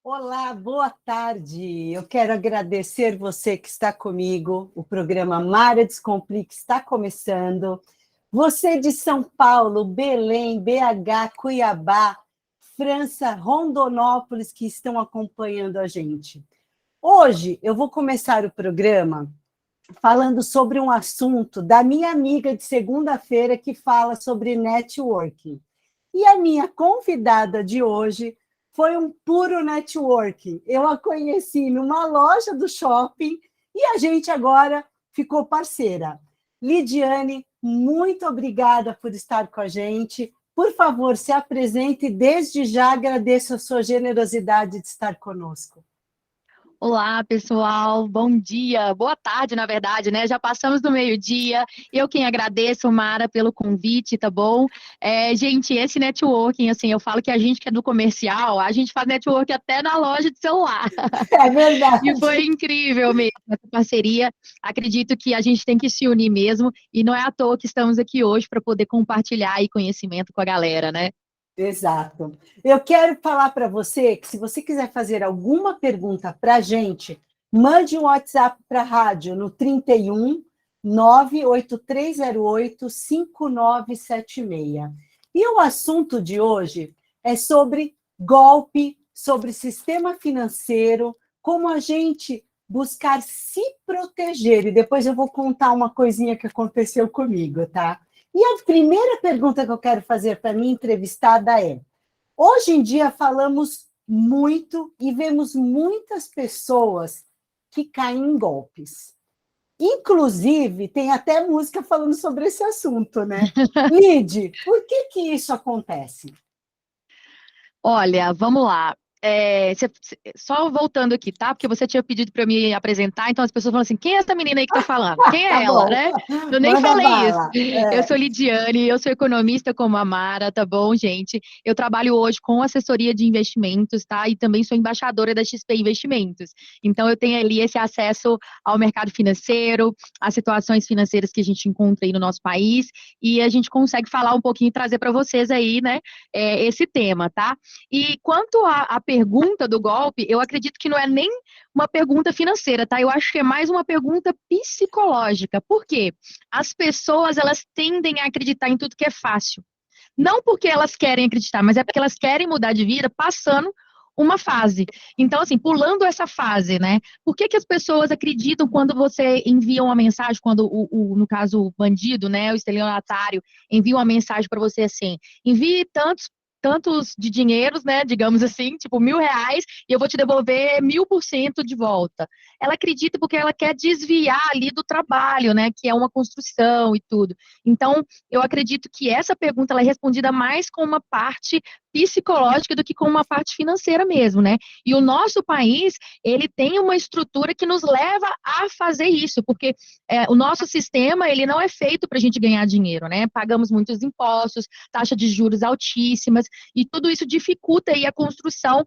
Olá, boa tarde. Eu quero agradecer você que está comigo. O programa Mara Descomplica está começando. Você de São Paulo, Belém, BH, Cuiabá, França, Rondonópolis, que estão acompanhando a gente. Hoje eu vou começar o programa falando sobre um assunto da minha amiga de segunda-feira que fala sobre networking. E a minha convidada de hoje foi um puro networking. Eu a conheci numa loja do shopping e a gente agora ficou parceira. Lidiane, muito obrigada por estar com a gente. Por favor, se apresente e desde já agradeço a sua generosidade de estar conosco. Olá, pessoal. Bom dia, boa tarde, na verdade, né? Já passamos do meio-dia. Eu quem agradeço, Mara, pelo convite, tá bom? Gente, esse networking, assim, eu falo que a gente que é do comercial, a gente faz networking até na loja de celular. É E verdade. foi incrível mesmo essa parceria. Acredito que a gente tem que se unir mesmo, e não é à toa que estamos aqui hoje para poder compartilhar aí conhecimento com a galera, né? Exato. Eu quero falar para você que, se você quiser fazer alguma pergunta para a gente, mande um WhatsApp para a rádio no 31 98308 5976. E o assunto de hoje é sobre golpe, sobre sistema financeiro, como a gente buscar se proteger. E depois eu vou contar uma coisinha que aconteceu comigo, tá? E a primeira pergunta que eu quero fazer para a minha entrevistada é: hoje em dia falamos muito e vemos muitas pessoas que caem em golpes. Inclusive, tem até música falando sobre esse assunto, né? Lide, por que isso acontece? Olha, vamos lá. Só voltando aqui, tá? Porque você tinha pedido para eu me apresentar, então as pessoas falam assim: quem é essa menina aí que tá falando? Quem Tá é ela, bom, né? Eu nem manda falei isso. bala. Eu sou Lidiane, eu sou economista como a Mara, tá bom, gente? Eu trabalho hoje com assessoria de investimentos, tá? E também sou embaixadora da XP Investimentos. Então, eu tenho ali esse acesso ao mercado financeiro, às situações financeiras que a gente encontra aí no nosso país, e a gente consegue falar um pouquinho e trazer para vocês aí, né, esse tema, tá? E quanto à pergunta do golpe, eu acredito que não é nem uma pergunta financeira, tá? Eu acho que é mais uma pergunta psicológica. Por quê? As pessoas, elas tendem a acreditar em tudo que é fácil. Não porque elas querem acreditar, mas é porque elas querem mudar de vida passando uma fase. Então, assim, pulando essa fase, né? Por que as pessoas acreditam quando você envia uma mensagem, quando no caso, o bandido, né, o estelionatário, envia uma mensagem para você assim: envie tantos de dinheiros, né, digamos assim, tipo R$ 1.000, e eu vou te devolver 1000% de volta. Ela acredita porque ela quer desviar ali do trabalho, né, que é uma construção e tudo. Então, eu acredito que essa pergunta ela é respondida mais com uma parte psicológica do que com uma parte financeira mesmo, né? E o nosso país, ele tem uma estrutura que nos leva a fazer isso, porque o nosso sistema, ele não é feito para a gente ganhar dinheiro, né? Pagamos muitos impostos, taxa de juros altíssimas, e tudo isso dificulta aí a construção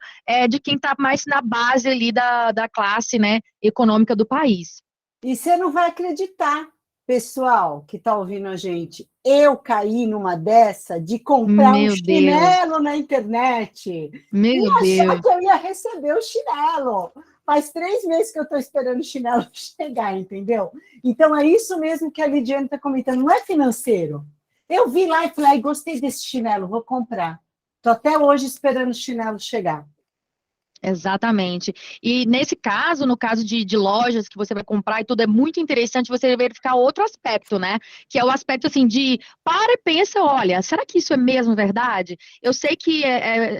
de quem está mais na base ali da classe, né, econômica do país. E você não vai acreditar, pessoal que está ouvindo a gente. Eu caí numa dessa de comprar um Meu Deus, chinelo na internet e meu achar Deus. que eu ia receber o chinelo. Faz 3 meses que eu estou esperando o chinelo chegar, entendeu? Então é isso mesmo que a Lidiane está comentando, não é financeiro. Eu vi lá e falei: gostei desse chinelo, vou comprar. Estou até hoje esperando o chinelo chegar. Exatamente. E nesse caso, no caso de lojas que você vai comprar e tudo, é muito interessante você verificar outro aspecto, né? Que é o aspecto assim de para e pensa, olha, será que isso é mesmo verdade? Eu sei que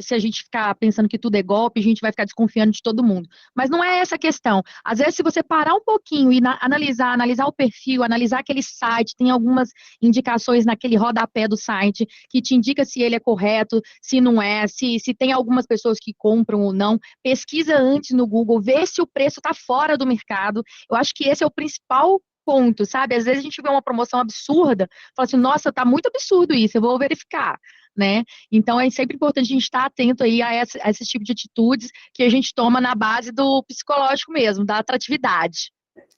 se a gente ficar pensando que tudo é golpe, a gente vai ficar desconfiando de todo mundo. Mas não é essa a questão. Às vezes, se você parar um pouquinho e analisar o perfil, analisar aquele site, tem algumas indicações naquele rodapé do site que te indica se ele é correto, se não é, se tem algumas pessoas que compram ou não. Pesquisa antes no Google, vê se o preço está fora do mercado. Eu acho que esse é o principal ponto, sabe? Às vezes a gente vê uma promoção absurda, fala assim, nossa, tá muito absurdo isso, eu vou verificar, né? Então é sempre importante a gente estar atento aí a esse tipo de atitudes que a gente toma na base do psicológico mesmo, da atratividade.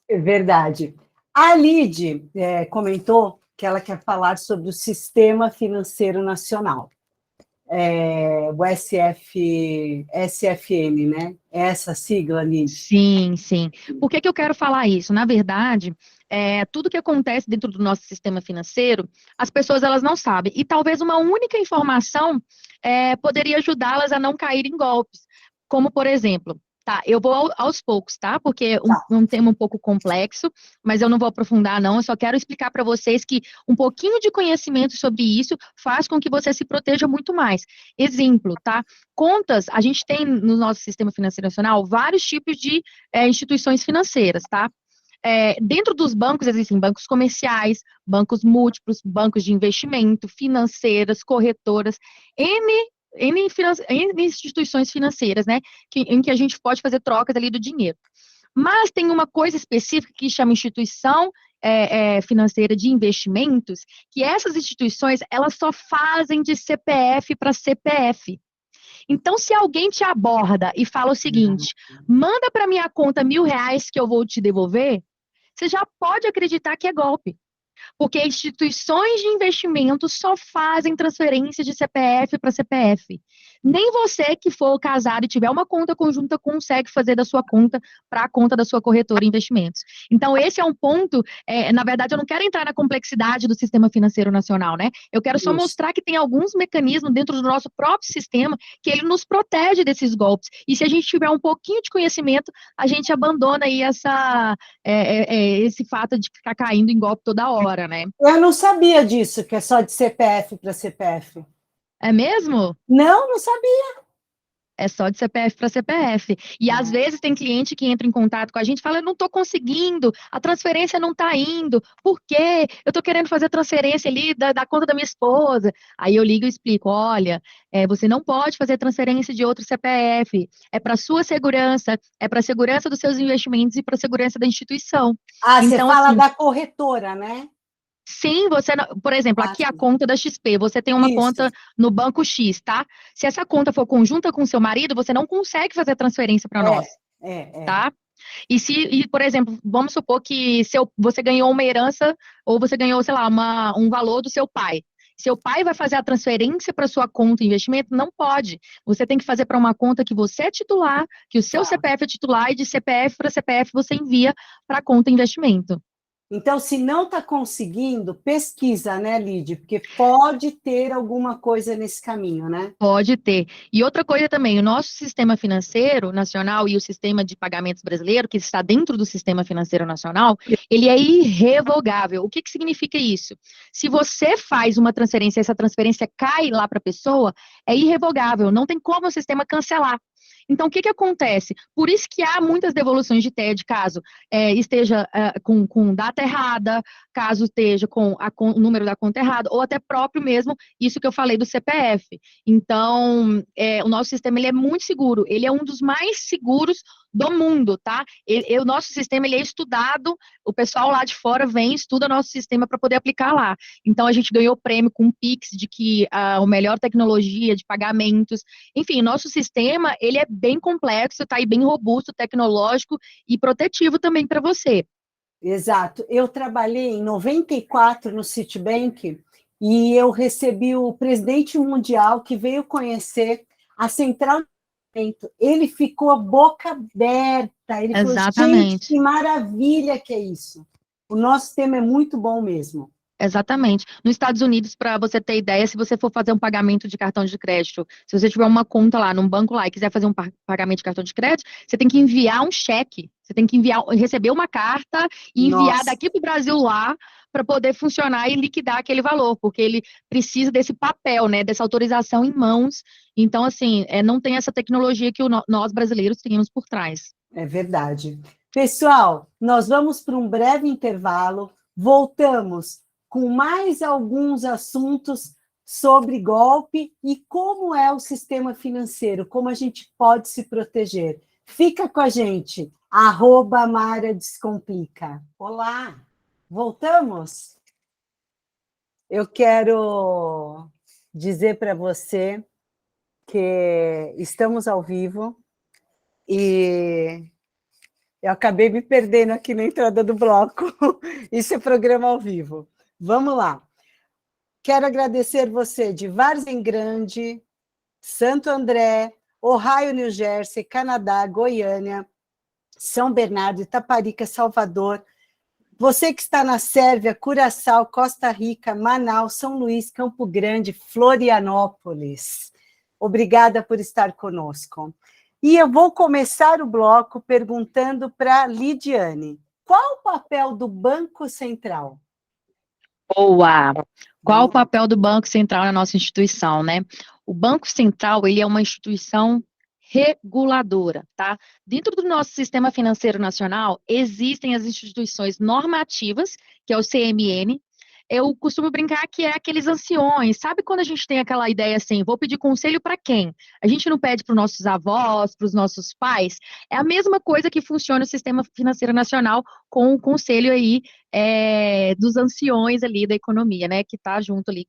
É verdade. A Lide comentou que ela quer falar sobre o Sistema Financeiro Nacional. o SFN, né? Essa sigla ali. Sim, sim. Por que que eu quero falar isso? Na verdade, tudo que acontece dentro do nosso sistema financeiro, as pessoas elas não sabem. E talvez uma única informação poderia ajudá-las a não cair em golpes. Como, por exemplo, tá, eu vou aos poucos, tá? Porque é um tema um pouco complexo, mas eu não vou aprofundar, não. Eu só quero explicar para vocês que um pouquinho de conhecimento sobre isso faz com que você se proteja muito mais. Exemplo, tá? Contas, a gente tem no nosso sistema financeiro nacional vários tipos de instituições financeiras, tá? Dentro dos bancos existem bancos comerciais, bancos múltiplos, bancos de investimento, financeiras, corretoras, N instituições financeiras, né? Em que a gente pode fazer trocas ali do dinheiro. Mas tem uma coisa específica que chama instituição financeira de investimentos, que essas instituições, elas só fazem de CPF para CPF. Então, se alguém te aborda e fala o seguinte, manda para minha conta R$ 1.000 que eu vou te devolver, você já pode acreditar que é golpe. Porque instituições de investimento só fazem transferência de CPF para CPF. Nem você que for casado e tiver uma conta conjunta consegue fazer da sua conta para a conta da sua corretora de investimentos. Então, esse é um ponto, na verdade, eu não quero entrar na complexidade do sistema financeiro nacional, né? Eu quero só mostrar que tem alguns mecanismos dentro do nosso próprio sistema que ele nos protege desses golpes. E se a gente tiver um pouquinho de conhecimento, a gente abandona aí esse fato de ficar caindo em golpe toda hora, né? Eu não sabia disso, que é só de CPF para CPF. É mesmo? Não sabia. É só de CPF para CPF. E às vezes tem cliente que entra em contato com a gente e fala, eu não estou conseguindo, a transferência não está indo. Por quê? Eu estou querendo fazer transferência ali da conta da minha esposa. Aí eu ligo e explico, olha, você não pode fazer transferência de outro CPF. É para sua segurança, é para a segurança dos seus investimentos e para a segurança da instituição. Você Então, fala assim, da corretora, né? sim, por exemplo, aqui a conta da XP, você tem uma conta no banco X, tá? Se essa conta for conjunta com o seu marido, você não consegue fazer transferência para nós, tá? Por exemplo, vamos supor que você ganhou uma herança ou você ganhou, sei lá, um valor do seu pai. Seu pai vai fazer a transferência para sua conta de investimento? Não pode. Você tem que fazer para uma conta que você é titular, que o seu CPF é titular e de CPF para CPF você envia para a conta investimento. Então, se não está conseguindo, pesquisa, né, Lídia? Porque pode ter alguma coisa nesse caminho, né? Pode ter. E outra coisa também, o nosso sistema financeiro nacional e o sistema de pagamentos brasileiro, que está dentro do sistema financeiro nacional, ele é irrevogável. O que significa isso? Se você faz uma transferência, essa transferência cai lá para a pessoa, é irrevogável, não tem como o sistema cancelar. Então, o que acontece? Por isso que há muitas devoluções de TED, caso esteja com data errada, caso esteja com o número da conta errado, ou até próprio mesmo, isso que eu falei do CPF. Então, o nosso sistema ele é muito seguro, ele é um dos mais seguros do mundo, tá? O nosso sistema ele é estudado, o pessoal lá de fora vem, estuda nosso sistema para poder aplicar lá. Então, a gente ganhou prêmio com o Pix de que a melhor tecnologia de pagamentos. Enfim, o nosso sistema, ele é bem complexo, tá? E bem robusto, tecnológico e protetivo também para você. Exato. Eu trabalhei em 94 no Citibank e eu recebi o presidente mundial que veio conhecer a central de pagamento. Ele ficou boca aberta. Ele falou, gente, que maravilha que é isso. O nosso sistema é muito bom mesmo. Exatamente. Nos Estados Unidos, para você ter ideia, se você for fazer um pagamento de cartão de crédito, se você tiver uma conta lá, num banco lá, e quiser fazer um pagamento de cartão de crédito, você tem que enviar um cheque, você tem que receber uma carta e enviar daqui para o Brasil lá, para poder funcionar e liquidar aquele valor, porque ele precisa desse papel, né, dessa autorização em mãos. Então, assim, não tem essa tecnologia que nós brasileiros temos por trás. É verdade. Pessoal, nós vamos para um breve intervalo, voltamos com mais alguns assuntos sobre golpe e como é o sistema financeiro, como a gente pode se proteger. Fica com a gente, @MaraDescomplica. Olá, voltamos? Eu quero dizer para você que estamos ao vivo e eu acabei me perdendo aqui na entrada do bloco. Isso é programa ao vivo. Vamos lá. Quero agradecer você de Várzea Grande, Santo André, Ohio, New Jersey, Canadá, Goiânia, São Bernardo, Itaparica, Salvador. Você que está na Sérvia, Curaçao, Costa Rica, Manaus, São Luís, Campo Grande, Florianópolis. Obrigada por estar conosco. E eu vou começar o bloco perguntando para Lidiane. Qual o papel do Banco Central? Boa! Qual o papel do Banco Central na nossa instituição, né? O Banco Central, ele é uma instituição reguladora, tá? Dentro do nosso sistema financeiro nacional, existem as instituições normativas, que é o CMN. Eu costumo brincar que é aqueles anciões, sabe quando a gente tem aquela ideia assim, vou pedir conselho para quem? A gente não pede para os nossos avós, para os nossos pais. É a mesma coisa que funciona o sistema financeiro nacional com o conselho aí dos anciões ali da economia, né? Que está junto ali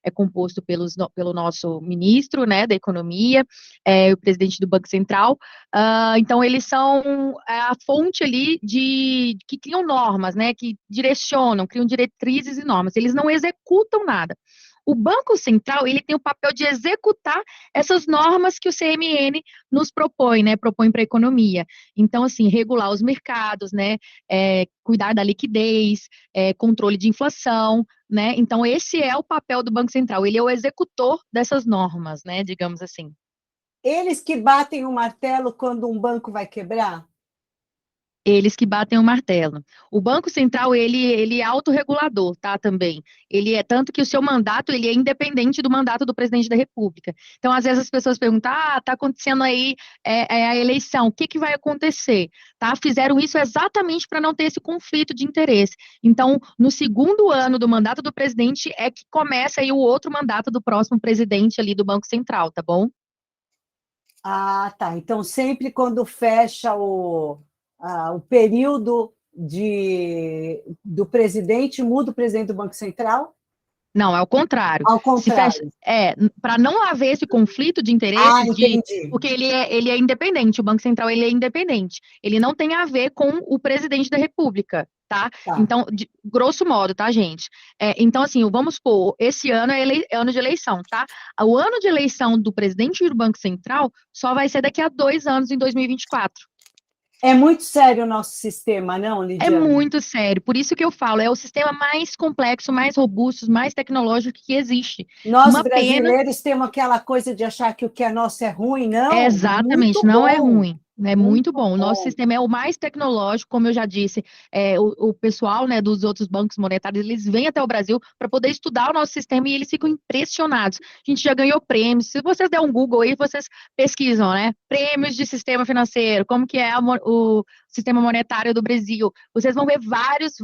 é composto pelo nosso ministro, né, da economia, o presidente do Banco Central. Então, eles são a fonte ali que criam normas, né, que direcionam, criam diretrizes e normas. Eles não executam nada. O Banco Central, ele tem o papel de executar essas normas que o CMN nos propõe, né, propõe para a economia. Então, assim, regular os mercados, né, cuidar da liquidez, controle de inflação, né, então esse é o papel do Banco Central, ele é o executor dessas normas, né, digamos assim. Eles que batem o martelo quando um banco vai quebrar? Eles que batem o martelo. O Banco Central, ele é autorregulador, tá, também. Ele é tanto que o seu mandato, ele é independente do mandato do presidente da República. Então, às vezes as pessoas perguntam, tá acontecendo aí a eleição, o que vai acontecer? Tá? Fizeram isso exatamente para não ter esse conflito de interesse. Então, no segundo ano do mandato do presidente é que começa aí o outro mandato do próximo presidente ali do Banco Central, tá bom? Ah, tá. Então, sempre quando fecha o período do presidente, muda o presidente do Banco Central? Não, é o contrário. Ao Se fecha, contrário. para não haver esse conflito de Ah, interesses, entendi. porque ele é independente, o Banco Central ele é independente. Ele não tem a ver com o presidente da República, tá? Tá. Então, grosso modo, tá, gente? Então, assim, vamos supor, esse ano é ano de eleição, tá? O ano de eleição do presidente do Banco Central só vai ser daqui a 2 anos, em 2024. É muito sério o nosso sistema, não, É Lidiane? muito sério, por isso que eu falo, é o sistema mais complexo, mais robusto, mais tecnológico que existe. Nós, Uma pena. brasileiros, temos aquela coisa de achar que o que é nosso é ruim, não? Exatamente, Muito não é bom, ruim, é muito muito bom. O nosso bom. sistema é o mais tecnológico, como eu já disse, o pessoal, né, dos outros bancos monetários, eles vêm até o Brasil para poder estudar o nosso sistema e eles ficam impressionados. A gente já ganhou prêmios. Se vocês der um Google aí, vocês pesquisam, né? Prêmios de sistema financeiro, como que é o sistema monetário do Brasil. Vocês vão ver várias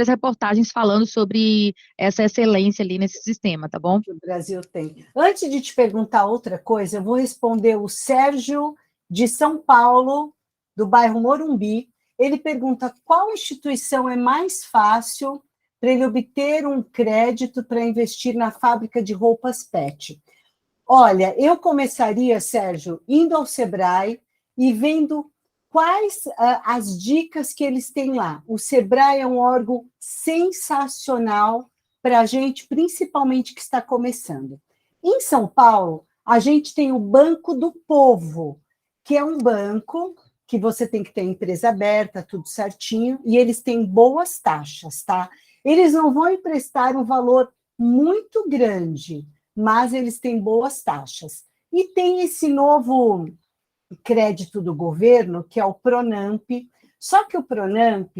reportagens falando sobre essa excelência ali nesse sistema, tá bom? Que o Brasil tem. Antes de te perguntar outra coisa, eu vou responder o Sérgio de São Paulo, do bairro Morumbi. Ele pergunta qual instituição é mais fácil para ele obter um crédito para investir na fábrica de roupas PET. Olha, eu começaria, Sérgio, indo ao Sebrae e vendo quais as dicas que eles têm lá. O Sebrae é um órgão sensacional para a gente, principalmente que está começando. Em São Paulo, a gente tem o Banco do Povo, que é um banco que você tem que ter empresa aberta, tudo certinho, e eles têm boas taxas, tá? Eles não vão emprestar um valor muito grande, mas eles têm boas taxas. E tem esse novo crédito do governo, que é o Pronamp, só que o Pronamp,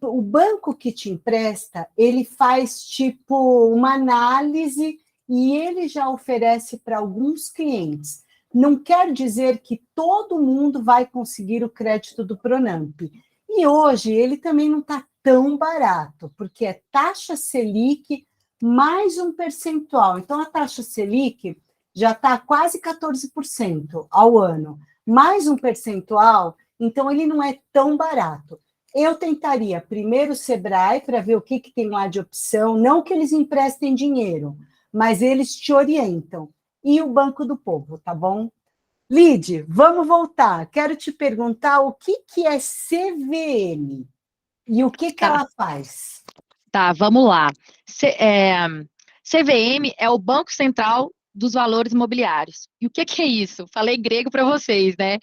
o banco que te empresta, ele faz tipo uma análise e ele já oferece para alguns clientes. Não quer dizer que todo mundo vai conseguir o crédito do Pronamp. E hoje ele também não está tão barato, porque é taxa Selic mais um percentual. Então, a taxa Selic já está quase 14% ao ano, mais um percentual, então ele não é tão barato. Eu tentaria primeiro o Sebrae para ver o que tem lá de opção, não que eles emprestem dinheiro, mas eles te orientam. E o Banco do Povo, tá bom? Lide, vamos voltar. Quero te perguntar o que é CVM e o que Tá. ela faz. Tá, vamos lá. CVM é o Banco Central dos valores imobiliários. E o que é isso? Falei grego para vocês, né?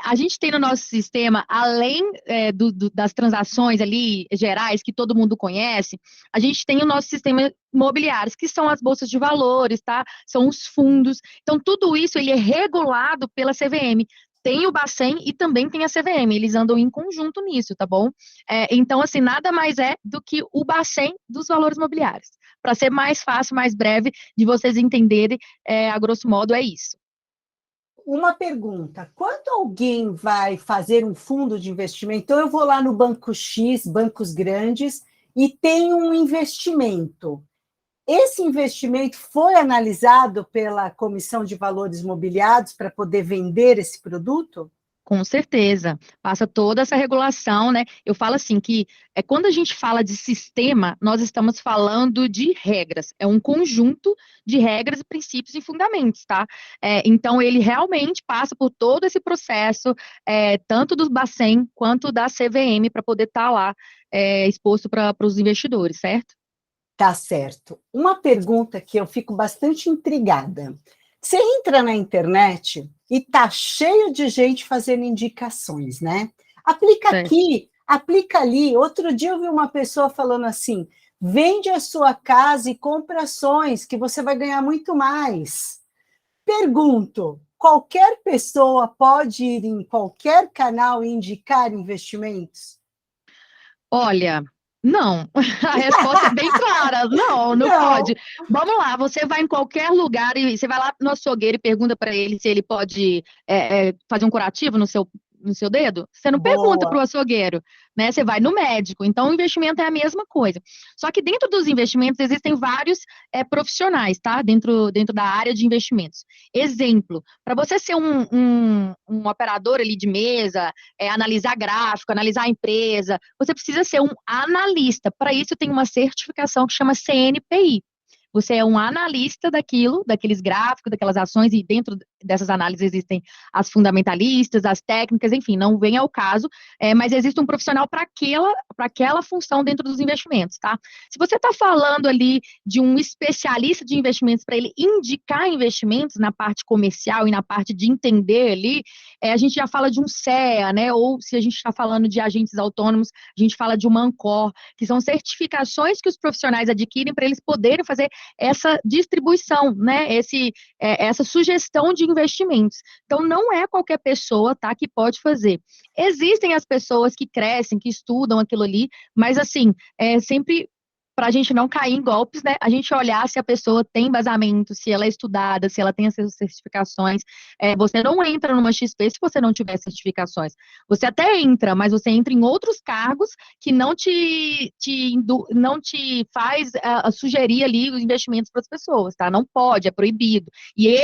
A gente tem no nosso sistema, além das transações ali gerais que todo mundo conhece, a gente tem o nosso sistema imobiliários, que são as bolsas de valores, tá? São os fundos. Então, tudo isso ele é regulado pela CVM. Tem o Bacen e também tem a CVM, eles andam em conjunto nisso, tá bom? Então, assim, nada mais é do que o Bacen dos valores imobiliários. Para ser mais fácil, mais breve, de vocês entenderem, a grosso modo, é isso. Uma pergunta: quando alguém vai fazer um fundo de investimento, então eu vou lá no Banco X, bancos grandes, e tenho um investimento. Esse investimento foi analisado pela Comissão de Valores Mobiliários para poder vender esse produto? Com certeza, passa toda essa regulação, né? Eu falo assim que quando a gente fala de sistema, nós estamos falando de regras, é um conjunto de regras, princípios e fundamentos, tá? Então ele realmente passa por todo esse processo, tanto do Bacen quanto da CVM, para poder estar lá exposto para os investidores, certo? Tá certo. Uma pergunta que eu fico bastante intrigada. Você entra na internet e tá cheio de gente fazendo indicações, né? Aplica Certo. aqui, aplica ali. Outro dia eu vi uma pessoa falando assim: vende a sua casa e compra ações, que você vai ganhar muito mais. Pergunto: qualquer pessoa pode ir em qualquer canal e indicar investimentos? Olha, não. A resposta é bem clara. Não, não Não. pode. Vamos lá, você vai em qualquer lugar e você vai lá no açougueiro e pergunta para ele se ele pode fazer um curativo no seu dedo. Você não pergunta para o Boa. açougueiro, né? Você vai no médico. Então, o investimento é a mesma coisa. Só que dentro dos investimentos existem vários profissionais, tá? Dentro da área de investimentos. Exemplo, para você ser um operador ali de mesa, analisar gráfico, analisar a empresa, você precisa ser um analista. Para isso, tem uma certificação que chama CNPI. Você é um analista daqueles gráficos, daquelas ações, e dentro dessas análises existem as fundamentalistas, as técnicas, enfim, não vem ao caso, mas existe um profissional para aquela função dentro dos investimentos, tá? Se você está falando ali de um especialista de investimentos para ele indicar investimentos na parte comercial e na parte de entender ali, a gente já fala de um CEA, né? Ou se a gente está falando de agentes autônomos, a gente fala de uma Ancor, que são certificações que os profissionais adquirem para eles poderem fazer essa distribuição, né? Essa sugestão de investimentos. Então, não é qualquer pessoa, tá, que pode fazer. Existem as pessoas que crescem, que estudam aquilo ali, mas assim, sempre para a gente não cair em golpes, né? A gente olhar se a pessoa tem embasamento, se ela é estudada, se ela tem essas certificações. Você não entra numa XP se você não tiver certificações. Você até entra, mas você entra em outros cargos que não te faz sugerir ali os investimentos para as pessoas, tá? Não pode, é proibido. E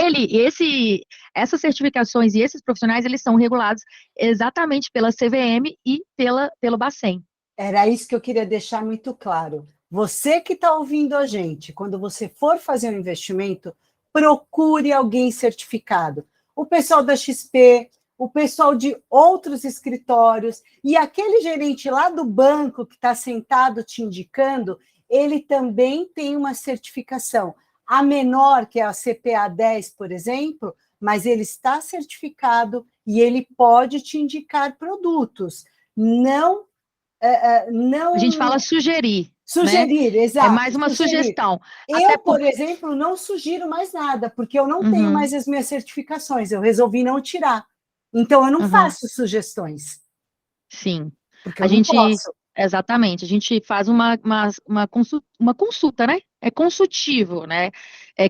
essas certificações e esses profissionais, eles são regulados exatamente pela CVM e pelo Bacen. Era isso que eu queria deixar muito claro. Você que está ouvindo a gente, quando você for fazer um investimento, procure alguém certificado. O pessoal da XP, o pessoal de outros escritórios e aquele gerente lá do banco que está sentado te indicando, ele também tem uma certificação. A menor, que é a CPA 10, por exemplo, mas ele está certificado e ele pode te indicar produtos. A gente Não fala sugerir, né? sugerir, É exato, mais uma sugerir. sugestão. Até Eu, por porque. exemplo, não sugiro mais nada, porque eu não tenho Uhum, mais as minhas certificações, eu resolvi não tirar. Então, eu não uhum, faço sugestões, sim. porque A eu não gente. posso. Exatamente, a gente faz uma consulta, né? É consultivo, né?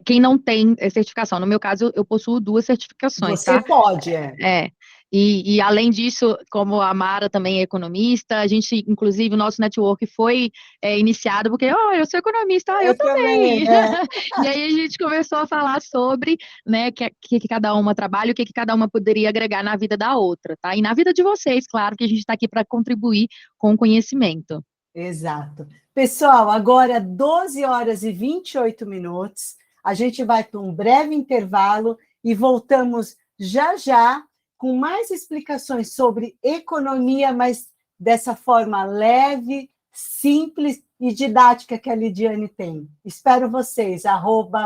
Quem não tem certificação. No meu caso, eu possuo duas certificações, Você tá? pode, É. E além disso, como a Mara também é economista, a gente, inclusive, o nosso network foi iniciado porque, eu sou economista, eu Eu também, também. é. E aí a gente começou a falar sobre, né, que cada uma trabalha, o que cada uma poderia agregar na vida da outra, tá? E na vida de vocês, claro, que a gente está aqui para contribuir com o conhecimento. Exato. Pessoal, agora 12 horas e 28 minutos. A gente vai para um breve intervalo e voltamos já já com mais explicações sobre economia, mas dessa forma leve, simples e didática que a Lidiane tem. Espero vocês,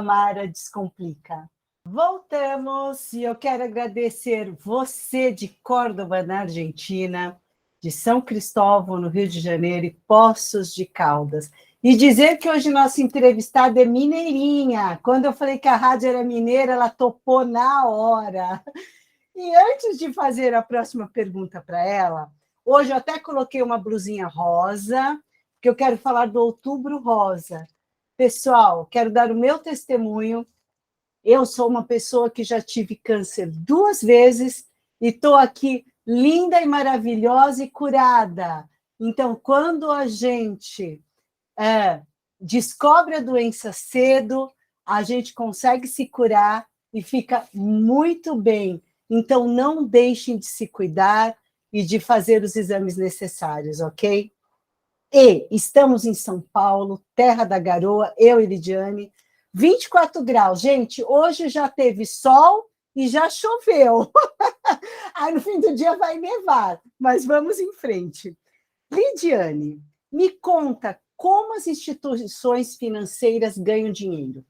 @Mara Descomplica. Voltamos, e eu quero agradecer você de Córdoba, na Argentina, de São Cristóvão, no Rio de Janeiro, e Poços de Caldas. E dizer que hoje nossa entrevistada é mineirinha. Quando eu falei que a rádio era mineira, ela topou na hora. E antes de fazer a próxima pergunta para ela, hoje eu até coloquei uma blusinha rosa, porque eu quero falar do Outubro Rosa. Pessoal, quero dar o meu testemunho. Eu sou uma pessoa que já tive câncer 2 vezes e estou aqui linda e maravilhosa e curada. Então, quando a gente descobre a doença cedo, a gente consegue se curar e fica muito bem. Então, não deixem de se cuidar e de fazer os exames necessários, ok? E estamos em São Paulo, terra da garoa, eu e Lidiane, 24 graus. Gente, hoje já teve sol e já choveu. Aí no fim do dia vai nevar, mas vamos em frente. Lidiane, me conta como as instituições financeiras ganham dinheiro.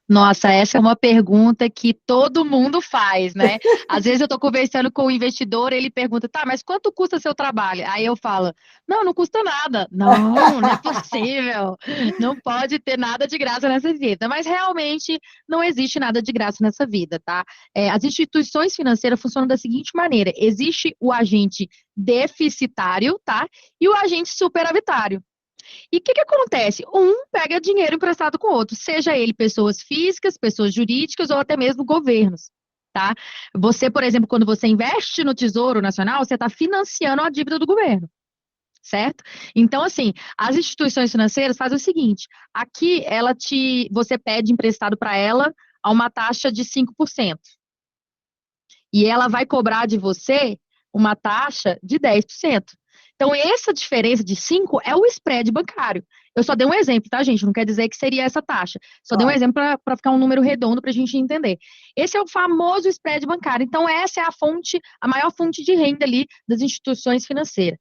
Nossa, essa é uma pergunta que todo mundo faz, né? Às vezes eu estou conversando com o investidor, ele pergunta, tá, mas quanto custa seu trabalho? Aí eu falo, não custa nada. Não, não é possível. Não pode ter nada de graça nessa vida. Mas realmente não existe nada de graça nessa vida, tá? As instituições financeiras funcionam da seguinte maneira: existe o agente deficitário, tá? E o agente superavitário. E o que acontece? Um pega dinheiro emprestado com o outro, seja ele pessoas físicas, pessoas jurídicas ou até mesmo governos, tá? Você, por exemplo, quando você investe no Tesouro Nacional, você está financiando a dívida do governo, certo? Então, assim, as instituições financeiras fazem o seguinte: aqui você pede emprestado para ela a uma taxa de 5%. E ela vai cobrar de você uma taxa de 10%. Então, essa diferença de 5 é o spread bancário. Eu só dei um exemplo, tá, gente? Não quer dizer que seria essa taxa. Só dei um exemplo para ficar um número redondo para a gente entender. Esse é o famoso spread bancário. Então, essa é a maior fonte de renda ali das instituições financeiras.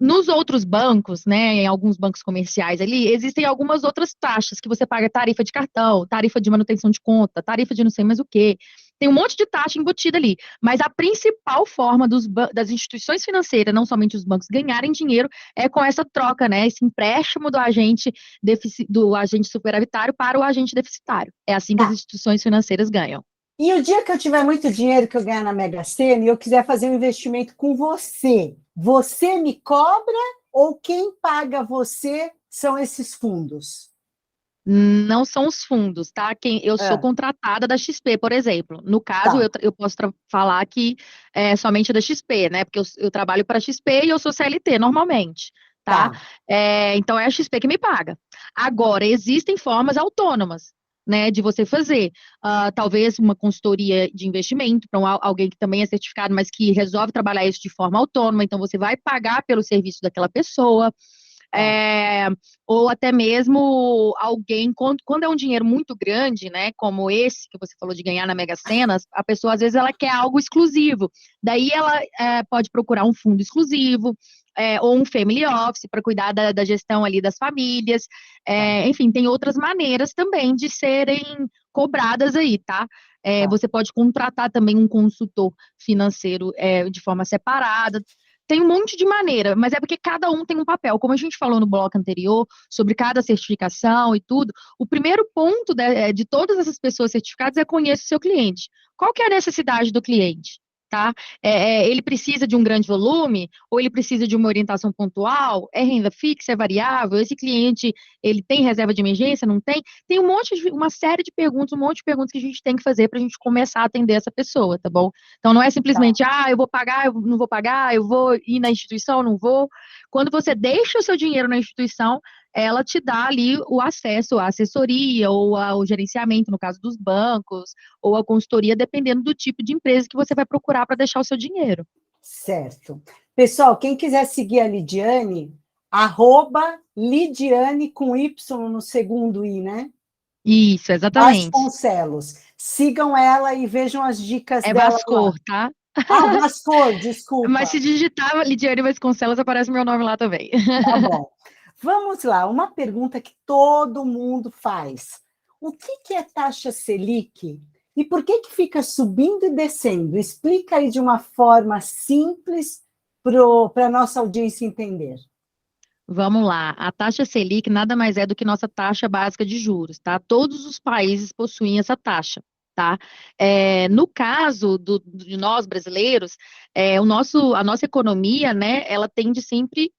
Nos outros bancos, né, em alguns bancos comerciais ali, existem algumas outras taxas que você paga: tarifa de cartão, tarifa de manutenção de conta, tarifa de não sei mais o quê. Tem um monte de taxa embutida ali, mas a principal forma das instituições financeiras, não somente os bancos, ganharem dinheiro é com essa troca, né, esse empréstimo do agente superavitário para o agente deficitário. É assim que as instituições financeiras ganham. E o dia que eu tiver muito dinheiro, que eu ganhar na Mega Sena, e eu quiser fazer um investimento com você, você me cobra ou quem paga você são esses fundos? Não são os fundos, tá? Eu sou contratada da XP, por exemplo. No caso, eu posso falar que é somente da XP, né? Porque eu trabalho para a XP e eu sou CLT normalmente, tá? Então é a XP que me paga. Agora, existem formas autônomas, né, de você fazer. Talvez uma consultoria de investimento para alguém que também é certificado, mas que resolve trabalhar isso de forma autônoma. Então, você vai pagar pelo serviço daquela pessoa. Ou até mesmo alguém, quando é um dinheiro muito grande, né, como esse que você falou de ganhar na Mega Sena, a pessoa às vezes ela quer algo exclusivo, daí ela pode procurar um fundo exclusivo, ou um family office para cuidar da gestão ali das famílias, enfim, tem outras maneiras também de serem cobradas aí, tá? Você pode contratar também um consultor financeiro de forma separada. Tem um monte de maneira, mas é porque cada um tem um papel. Como a gente falou no bloco anterior, sobre cada certificação e tudo, o primeiro ponto de todas essas pessoas certificadas é conhecer o seu cliente. Qual que é a necessidade do cliente? Tá? Ele precisa de um grande volume ou ele precisa de uma orientação pontual? É renda fixa, é variável? Esse cliente, ele tem reserva de emergência, não tem? Tem uma série de perguntas, um monte de perguntas que a gente tem que fazer para a gente começar a atender essa pessoa, tá bom? Então não é simplesmente, eu vou pagar, eu não vou pagar, eu vou ir na instituição, não vou. Quando você deixa o seu dinheiro na instituição, ela te dá ali o acesso à assessoria ou ao gerenciamento, no caso dos bancos, ou à consultoria, dependendo do tipo de empresa que você vai procurar para deixar o seu dinheiro. Certo. Pessoal, quem quiser seguir a Lidiane, @Lidiane com Y no segundo I, né? Isso, exatamente. Vasconcelos. Sigam ela e vejam as dicas dela. Vascor, tá? Vascor, desculpa. Mas se digitar Lidiane Vasconcelos, aparece meu nome lá também. Tá bom. Vamos lá, uma pergunta que todo mundo faz. O que é taxa Selic e por que fica subindo e descendo? Explica aí de uma forma simples para a nossa audiência entender. Vamos lá, a taxa Selic nada mais é do que nossa taxa básica de juros, tá? Todos os países possuem essa taxa, tá? No caso de nós brasileiros, a nossa economia, né, ela tende sempre.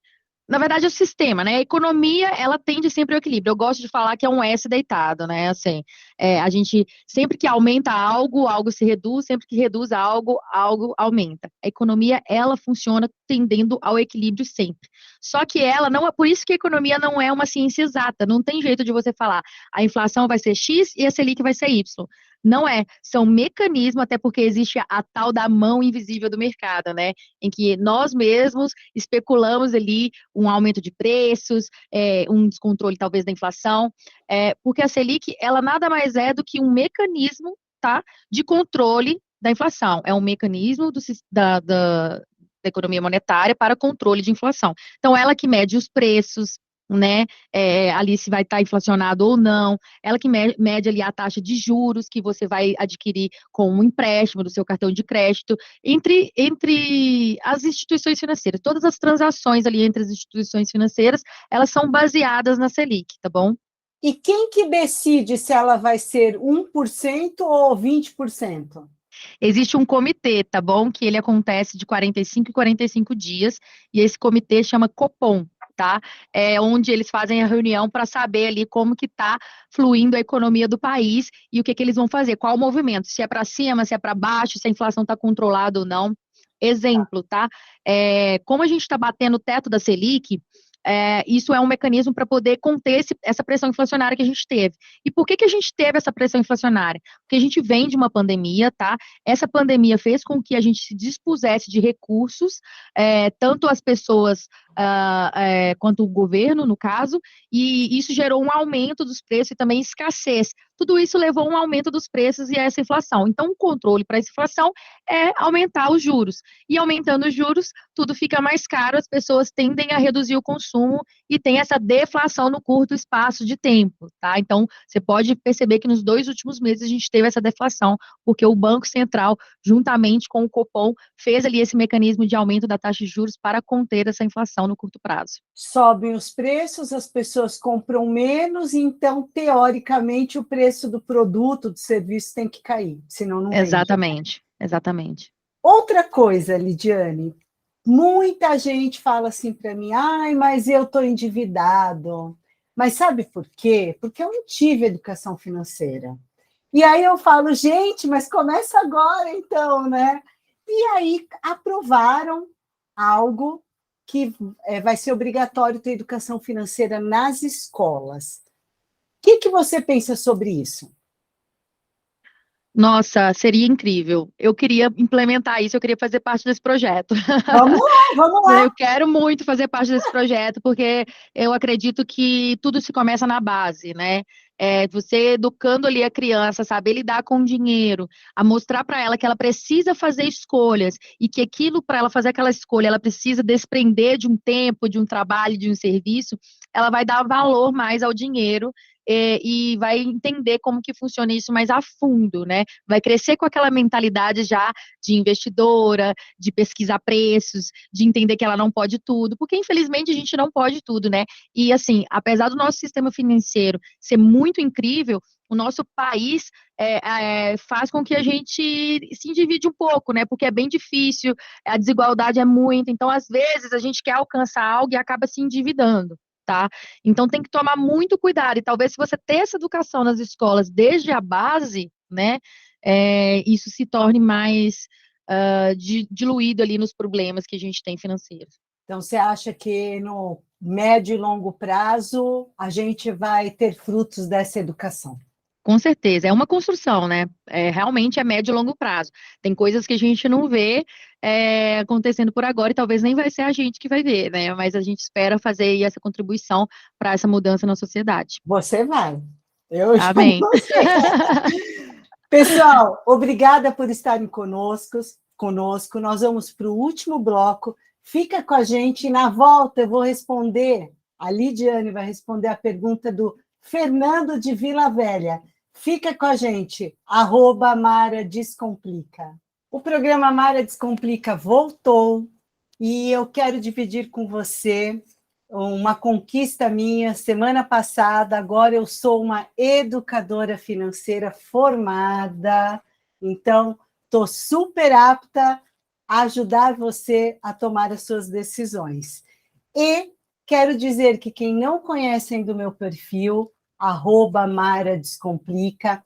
Na verdade, é o sistema, né? A economia, ela tende sempre ao equilíbrio. Eu gosto de falar que é um S deitado, né? Assim, a gente, sempre que aumenta algo, algo se reduz, sempre que reduz algo, algo aumenta. A economia, ela funciona tendendo ao equilíbrio sempre. Só que ela não é, por isso que a economia não é uma ciência exata, não tem jeito de você falar, a inflação vai ser X e a Selic vai ser Y. Não é, são mecanismos, até porque existe a tal da mão invisível do mercado, né? Em que nós mesmos especulamos ali um aumento de preços, um descontrole talvez da inflação, porque a Selic, ela nada mais é do que um mecanismo, tá, de controle da inflação, é um mecanismo da economia monetária para controle de inflação. Então, ela que mede os preços, né, ali se vai estar inflacionado ou não, ela que mede ali a taxa de juros que você vai adquirir com um empréstimo do seu cartão de crédito, entre as instituições financeiras, todas as transações ali entre as instituições financeiras, elas são baseadas na Selic, tá bom? E quem que decide se ela vai ser 1% ou 20%? Existe um comitê, tá bom? Que ele acontece de 45 em 45 dias, e esse comitê chama Copom, tá? É onde eles fazem a reunião para saber ali como que está fluindo a economia do país e o que que eles vão fazer, qual o movimento, se é para cima, se é para baixo, se a inflação está controlada ou não. Exemplo, tá? Como a gente está batendo o teto da Selic, isso é um mecanismo para poder conter essa pressão inflacionária que a gente teve. E por que a gente teve essa pressão inflacionária? Porque a gente vem de uma pandemia, tá? Essa pandemia fez com que a gente se dispusesse de recursos, tanto as pessoas quanto o governo, no caso, e isso gerou um aumento dos preços e também escassez. Tudo isso levou a um aumento dos preços e a essa inflação. Então, o controle para essa inflação é aumentar os juros. E aumentando os juros, tudo fica mais caro, as pessoas tendem a reduzir o consumo e tem essa deflação no curto espaço de tempo, tá? Então, você pode perceber que nos 2 últimos meses a gente teve essa deflação, porque o Banco Central, juntamente com o Copom, fez ali esse mecanismo de aumento da taxa de juros para conter essa inflação no curto prazo. Sobem os preços, as pessoas compram menos, então, teoricamente, o preço do produto, do serviço tem que cair, senão não vende. Exatamente, exatamente. Outra coisa, Lidiane, muita gente fala assim para mim, ai, mas eu estou endividado. Mas sabe por quê? Porque eu não tive educação financeira. E aí eu falo, gente, mas começa agora então, né? E aí aprovaram algo que vai ser obrigatório ter educação financeira nas escolas. O que você pensa sobre isso? Nossa, seria incrível. Eu queria implementar isso, eu queria fazer parte desse projeto. Vamos lá, vamos lá. Eu quero muito fazer parte desse projeto, porque eu acredito que tudo se começa na base, né? Você educando ali a criança, saber lidar com o dinheiro, a mostrar para ela que ela precisa fazer escolhas e que aquilo, para ela fazer aquela escolha, ela precisa desprender de um tempo, de um trabalho, de um serviço, ela vai dar valor mais ao dinheiro. E vai entender como que funciona isso mais a fundo, né? Vai crescer com aquela mentalidade já de investidora, de pesquisar preços, de entender que ela não pode tudo, porque infelizmente a gente não pode tudo, né? E assim, apesar do nosso sistema financeiro ser muito incrível, o nosso país faz com que a gente se endivide um pouco, né? Porque é bem difícil, a desigualdade é muita, então às vezes a gente quer alcançar algo e acaba se endividando. Tá? Então tem que tomar muito cuidado, e talvez se você ter essa educação nas escolas desde a base, né, isso se torne mais diluído ali nos problemas que a gente tem financeiros. Então, você acha que no médio e longo prazo a gente vai ter frutos dessa educação? Com certeza, é uma construção, né? Realmente é médio e longo prazo. Tem coisas que a gente não vê acontecendo por agora e talvez nem vai ser a gente que vai ver, né? Mas a gente espera fazer aí essa contribuição para essa mudança na sociedade. Você vai. Eu já Amém. não sei. Pessoal, obrigada por estarem conosco. Nós vamos para o último bloco. Fica com a gente e na volta eu vou responder A Lidiane vai responder a pergunta do Fernando de Vila Velha. Fica com a gente, @Mara Descomplica. O programa Mara Descomplica voltou e eu quero dividir com você uma conquista minha semana passada. Agora eu sou uma educadora financeira formada, então estou super apta a ajudar você a tomar as suas decisões. E quero dizer que quem não conhece ainda o meu perfil, @Mara Descomplica,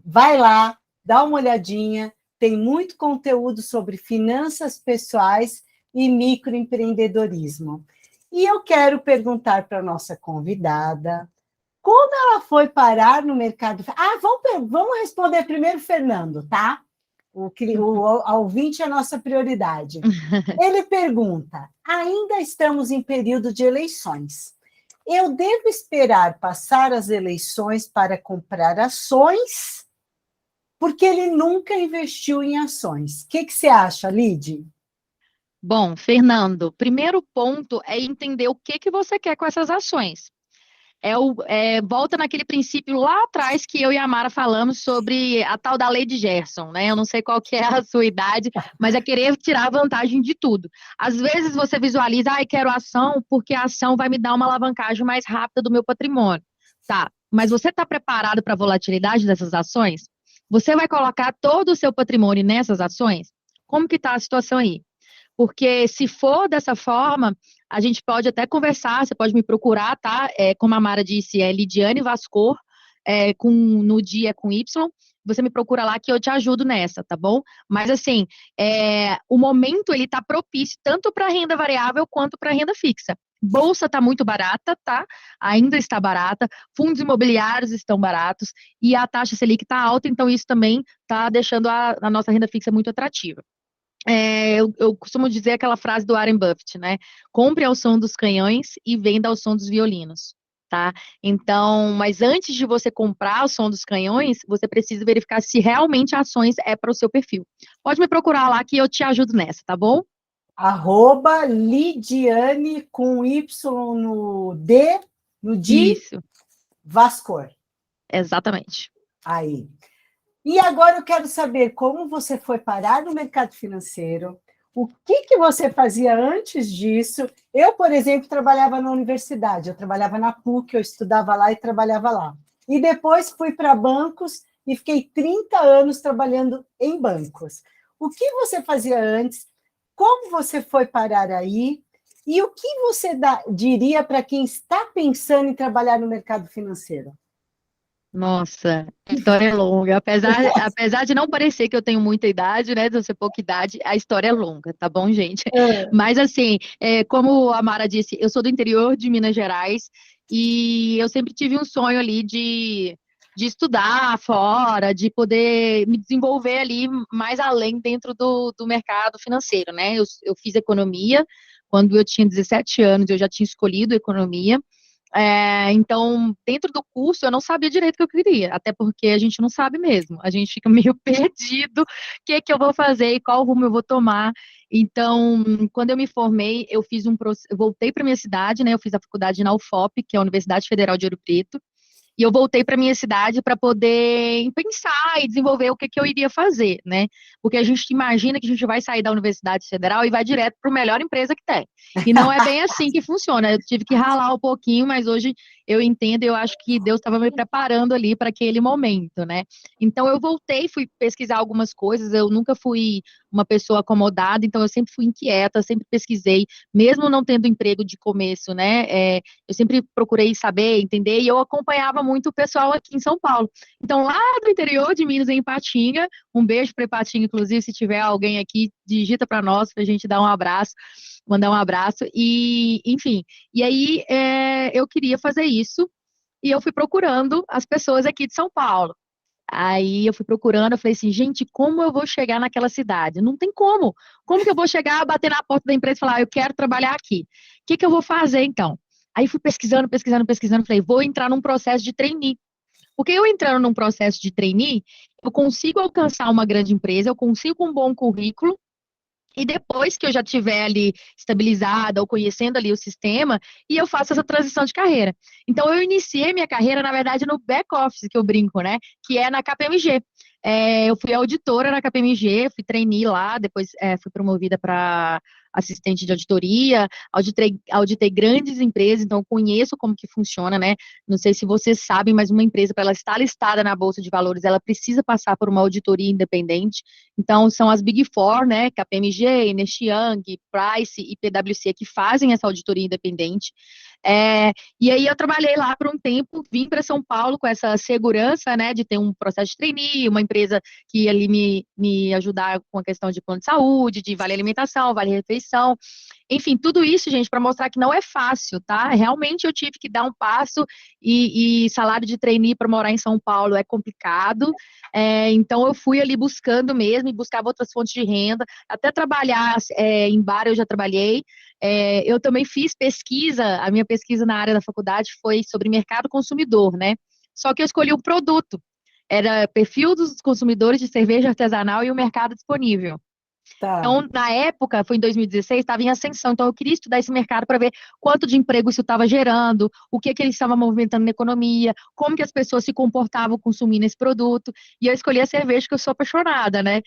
vai lá, dá uma olhadinha, tem muito conteúdo sobre finanças pessoais e microempreendedorismo. E eu quero perguntar para a nossa convidada como ela foi parar no mercado. Vamos responder primeiro, Fernando, tá? O ouvinte é a nossa prioridade. Ele pergunta: ainda estamos em período de eleições. Eu devo esperar passar as eleições para comprar ações? Porque ele nunca investiu em ações. O que você acha, Lid? Bom, Fernando, primeiro ponto é entender o que você quer com essas ações. Volta naquele princípio lá atrás que eu e a Mara falamos sobre a tal da lei de Gerson, né? Eu não sei qual que é a sua idade, mas é querer tirar vantagem de tudo. Às vezes você visualiza, quero ação porque a ação vai me dar uma alavancagem mais rápida do meu patrimônio. Tá, mas você está preparado para a volatilidade dessas ações? Você vai colocar todo o seu patrimônio nessas ações? Como que está a situação aí? Porque se for dessa forma, a gente pode até conversar, você pode me procurar, tá? Como a Mara disse, é Lidiane Vascor, no dia com Y. Você me procura lá que eu te ajudo nessa, tá bom? Mas assim, o momento ele tá propício tanto para renda variável quanto para renda fixa. Bolsa está muito barata, tá? Ainda está barata. Fundos imobiliários estão baratos e a taxa Selic está alta, então isso também está deixando a nossa renda fixa muito atrativa. Eu costumo dizer aquela frase do Warren Buffett, né? Compre ao som dos canhões e venda ao som dos violinos, tá? Então, mas antes de você comprar o som dos canhões, você precisa verificar se realmente ações é para o seu perfil. Pode me procurar lá que eu te ajudo nessa, tá bom? @Lidiane com Y no D, Isso, Vascor. exatamente. Aí. E agora eu quero saber como você foi parar no mercado financeiro, o que você fazia antes disso. Eu, por exemplo, trabalhava na universidade, eu trabalhava na PUC, eu estudava lá e trabalhava lá. E depois fui para bancos e fiquei 30 anos trabalhando em bancos. O que você fazia antes? Como você foi parar aí? E o que você diria para quem está pensando em trabalhar no mercado financeiro? Nossa, a história é longa. Apesar de não parecer que eu tenho muita idade, né? De eu ser pouca idade, a história é longa, tá bom, gente? Mas assim, como a Mara disse, eu sou do interior de Minas Gerais e eu sempre tive um sonho ali de estudar fora, de poder me desenvolver ali mais além dentro do mercado financeiro, né? Eu fiz economia quando eu tinha 17 anos, eu já tinha escolhido economia. Então, dentro do curso, eu não sabia direito o que eu queria, até porque a gente não sabe mesmo, a gente fica meio perdido, o que é que eu vou fazer e qual rumo eu vou tomar. Então, quando eu me formei, eu voltei para minha cidade, né? Eu fiz a faculdade na UFOP, que é a Universidade Federal de Ouro Preto, e eu voltei para minha cidade para poder pensar e desenvolver o que eu iria fazer, né? Porque a gente imagina que a gente vai sair da Universidade Federal e vai direto para a melhor empresa que tem. E não é bem assim que funciona. Eu tive que ralar um pouquinho, mas hoje eu entendo, eu acho que Deus estava me preparando ali para aquele momento, né? Então eu voltei, fui pesquisar algumas coisas, eu nunca fui uma pessoa acomodada, então eu sempre fui inquieta, sempre pesquisei, mesmo não tendo emprego de começo, né? Eu sempre procurei saber, entender, e eu acompanhava muito o pessoal aqui em São Paulo. Então, lá do interior de Minas, em Ipatinga, um beijo para Ipatinga, inclusive, se tiver alguém aqui, digita para nós, para a gente dar um abraço, mandar um abraço, e enfim. E aí, eu queria fazer isso, e eu fui procurando as pessoas aqui de São Paulo. Aí eu fui procurando, eu falei assim, gente, como eu vou chegar naquela cidade? Não tem como. Como que eu vou chegar, bater na porta da empresa e falar, eu quero trabalhar aqui? O que eu vou fazer então? Aí fui pesquisando, falei, vou entrar num processo de trainee. Porque eu entrando num processo de trainee, eu consigo alcançar uma grande empresa, eu consigo um bom currículo E depois que eu já estiver ali estabilizada ou conhecendo ali o sistema, e eu faço essa transição de carreira. Então, eu iniciei minha carreira, na verdade, no back-office, que eu brinco, né? Que é na KPMG. Eu fui auditora na KPMG, fui trainee lá, depois fui promovida para assistente de auditoria, auditei grandes empresas, então eu conheço como que funciona, né? Não sei se vocês sabem, mas uma empresa, para ela estar listada na Bolsa de Valores, ela precisa passar por uma auditoria independente. Então, são as Big Four, né, KPMG, Ernst Young, Price e PwC, que fazem essa auditoria independente. E aí eu trabalhei lá por um tempo, vim para São Paulo com essa segurança, né, de ter um processo de trainee, uma empresa que ia ali me ajudar com a questão de plano de saúde, de vale alimentação, vale refeição. Enfim, tudo isso, gente, para mostrar que não é fácil, tá? Realmente eu tive que dar um passo e salário de trainee para morar em São Paulo é complicado. Então eu fui ali buscando mesmo e buscava outras fontes de renda, até trabalhar em bar eu já trabalhei. Eu também fiz pesquisa, a minha pesquisa na área da faculdade foi sobre mercado consumidor, né? Só que eu escolhi um produto, era perfil dos consumidores de cerveja artesanal e o mercado disponível. Tá. Então, na época, foi em 2016, estava em ascensão. Então, eu queria estudar esse mercado para ver quanto de emprego isso estava gerando, o que que ele estava movimentando na economia, como que as pessoas se comportavam consumindo esse produto. E eu escolhi a cerveja, que eu sou apaixonada, né?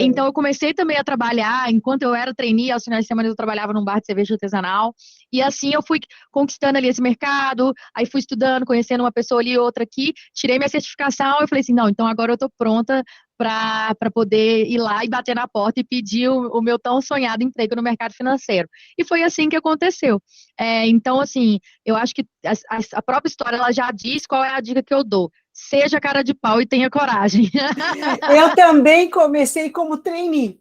Então, eu comecei também a trabalhar, enquanto eu era trainee, aos finais de semana eu trabalhava num bar de cerveja artesanal. E assim eu fui conquistando ali esse mercado, aí fui estudando, conhecendo uma pessoa ali, outra aqui, tirei minha certificação e falei assim, não, então agora eu estou pronta para poder ir lá e bater na porta e pedir o meu tão sonhado emprego no mercado financeiro. E foi assim que aconteceu. Então, assim, eu acho que a própria história ela já diz qual é a dica que eu dou. Seja cara de pau e tenha coragem. Eu também comecei como trainee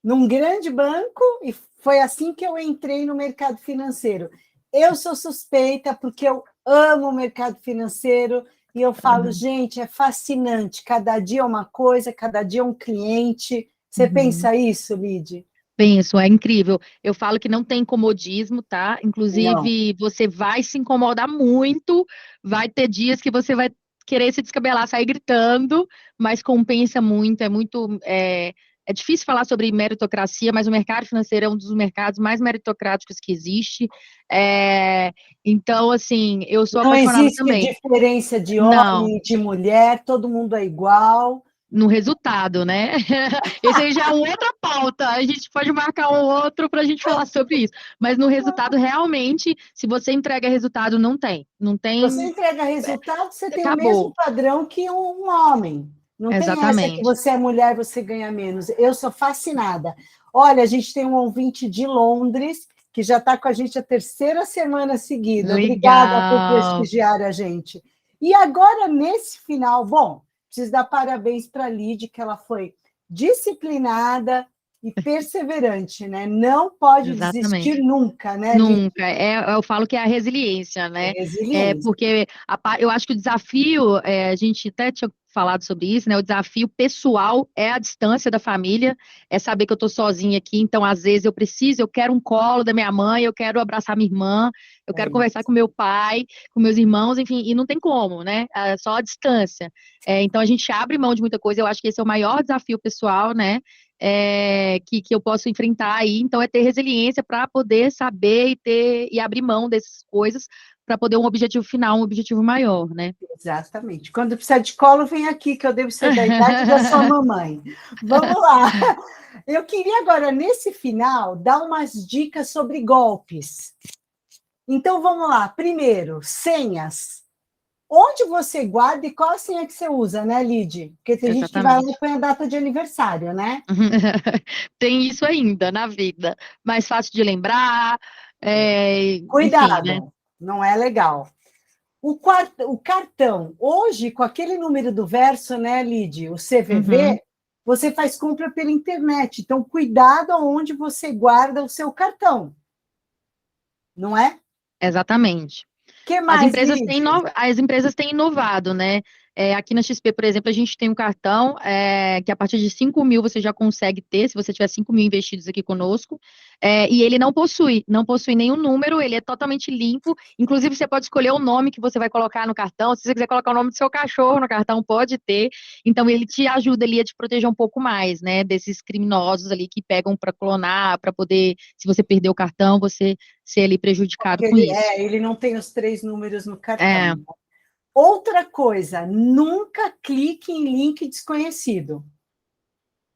num grande banco e foi assim que eu entrei no mercado financeiro. Eu sou suspeita porque eu amo o mercado financeiro e eu falo, Uhum. gente, é fascinante. Cada dia é uma coisa, cada dia é um cliente. Você Uhum. pensa isso, Lid? Penso, é incrível. Eu falo que não tem comodismo, tá? Não. Inclusive, você vai se incomodar muito, vai ter dias que você vai querer se descabelar, sair gritando, mas compensa muito, é difícil falar sobre meritocracia, mas o mercado financeiro é um dos mercados mais meritocráticos que existe. Então, assim, eu sou Não apaixonada existe também. diferença de Não, homem e de mulher, todo mundo é igual. no resultado, né? Esse aí já é uma outra pauta. A gente pode marcar um outro para a gente falar sobre isso. Mas no resultado, realmente, se você entrega resultado, não tem. Não Você tem. entrega resultado, você tem o mesmo Acabou. padrão que um homem. Não tem essa que Exatamente. você é mulher, você ganha menos. Eu sou fascinada. Olha, a gente tem um ouvinte de Londres que já está com a gente a terceira semana seguida. Obrigada por Legal. prestigiar a gente. E agora, nesse final, bom, preciso dar parabéns para a Lid, que ela foi disciplinada e perseverante, né? Não pode desistir Exatamente. nunca, né, Lid? Nunca. Eu falo que é a resiliência, É né? resiliência. Porque eu acho que o desafio, a gente até tinha falado sobre isso, né? O desafio pessoal é a distância da família, é saber que eu tô sozinha aqui, então às vezes eu quero um colo da minha mãe, eu quero abraçar minha irmã, eu É quero isso. conversar com meu pai, com meus irmãos, enfim, e não tem como, né? É só a distância. Então a gente abre mão de muita coisa, eu acho que esse é o maior desafio pessoal, né? Que eu posso enfrentar aí. Então, é ter resiliência para poder saber e abrir mão dessas coisas para poder um objetivo final, um objetivo maior, né? Exatamente. Quando precisar de colo, vem aqui, que eu devo ser da idade da sua mamãe. Vamos lá. Eu queria agora, nesse final, dar umas dicas sobre golpes. Então, vamos lá. Primeiro, senhas. Onde você guarda e qual a senha que você usa, né, Lid? Porque tem gente que vai lá e Exatamente. põe a data de aniversário, né? Tem isso ainda na vida. Mais fácil de lembrar, enfim, né? Cuidado, não é legal. O cartão, hoje, com aquele número do verso, né, Lid, o Uhum, CVV, você faz compra pela internet. Então, cuidado aonde você guarda o seu cartão, não é? O exatamente. que mais, Lid? As empresas têm inovado, né? Aqui na XP, por exemplo, a gente tem um cartão que a partir de 5 mil você já consegue ter, se você tiver 5 mil investidos aqui conosco, e ele não possui nenhum número, ele é totalmente limpo, inclusive você pode escolher o nome que você vai colocar no cartão, se você quiser colocar o nome do seu cachorro no cartão, pode ter, então ele te ajuda ali a te proteger um pouco mais, né, desses criminosos ali que pegam para clonar, para poder, se você perder o cartão, você ser ali prejudicado Porque com isso. ele não tem os 3 números no cartão. É, Outra coisa, nunca clique em link desconhecido.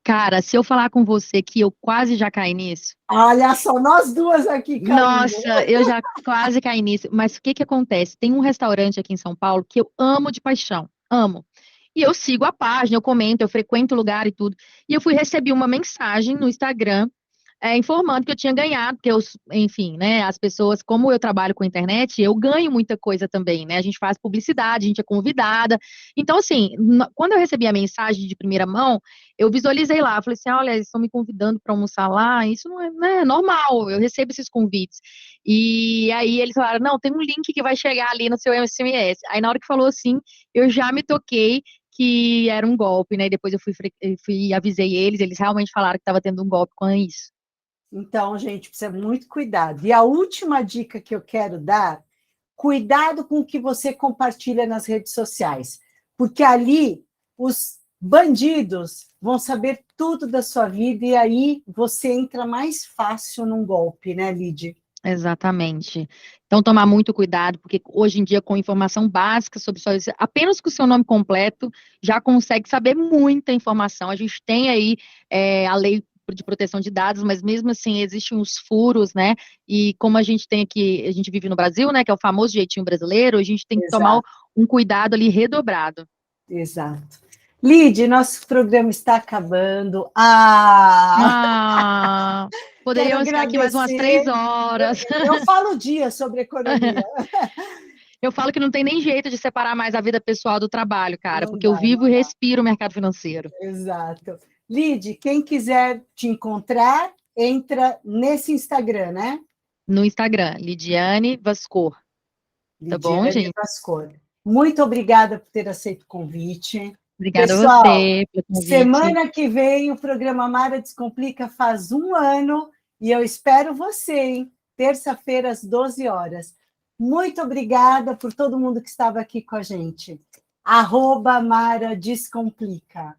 cara, se eu falar com você que eu quase já caí nisso, Olha só, nós duas aqui caindo. nossa, eu já quase caí nisso. Mas o que que acontece? Tem um restaurante aqui em São Paulo que eu amo de paixão, amo. E eu sigo a página, eu comento, eu frequento o lugar e tudo. E eu recebi uma mensagem no Instagram informando que eu tinha ganhado, porque eu, enfim, né, as pessoas, como eu trabalho com internet, eu ganho muita coisa também, né? A gente faz publicidade, a gente é convidada. Então, assim, quando eu recebi a mensagem de primeira mão, eu visualizei lá, falei assim, olha, eles estão me convidando para almoçar lá, isso não é, né, normal, eu recebo esses convites. E aí eles falaram, não, tem um link que vai chegar ali no seu SMS. Aí na hora que falou assim, eu já me toquei que era um golpe, né? E depois eu fui avisei eles realmente falaram que estava tendo um golpe com isso. Então, gente, precisa muito cuidado. E a última dica que eu quero dar, cuidado com o que você compartilha nas redes sociais, porque ali os bandidos vão saber tudo da sua vida e aí você entra mais fácil num golpe, né, Lid? Exatamente. Então, tomar muito cuidado, porque hoje em dia, com informação básica sobre só isso, apenas com o seu nome completo, já consegue saber muita informação. A gente tem aí a lei de proteção de dados, mas mesmo assim existem uns furos, né? E como a gente tem aqui, a gente vive no Brasil, né? Que é o famoso jeitinho brasileiro, a gente tem que tomar Exato, um cuidado ali redobrado. exato. Lid, nosso programa está acabando. Ah, Ah, quero poderíamos ficar aqui mais umas agradecer. 3 horas. Eu falo o dia sobre economia. Eu falo que não tem nem jeito de separar mais a vida pessoal do trabalho, cara, Não porque eu dá, vivo não e dá. respiro o mercado financeiro. Exato. Lid, quem quiser te encontrar, entra nesse Instagram, né? No Instagram, Lidiane Vascor. Tá bom, Lidiane gente? Vascon. Muito obrigada por ter aceito o convite. Obrigada a Pessoal, você pelo convite. semana que vem o programa Mara Descomplica faz 1 ano e eu espero você, hein? Terça-feira, às 12 horas. Muito obrigada por todo mundo que estava aqui com a gente. @Mara Descomplica.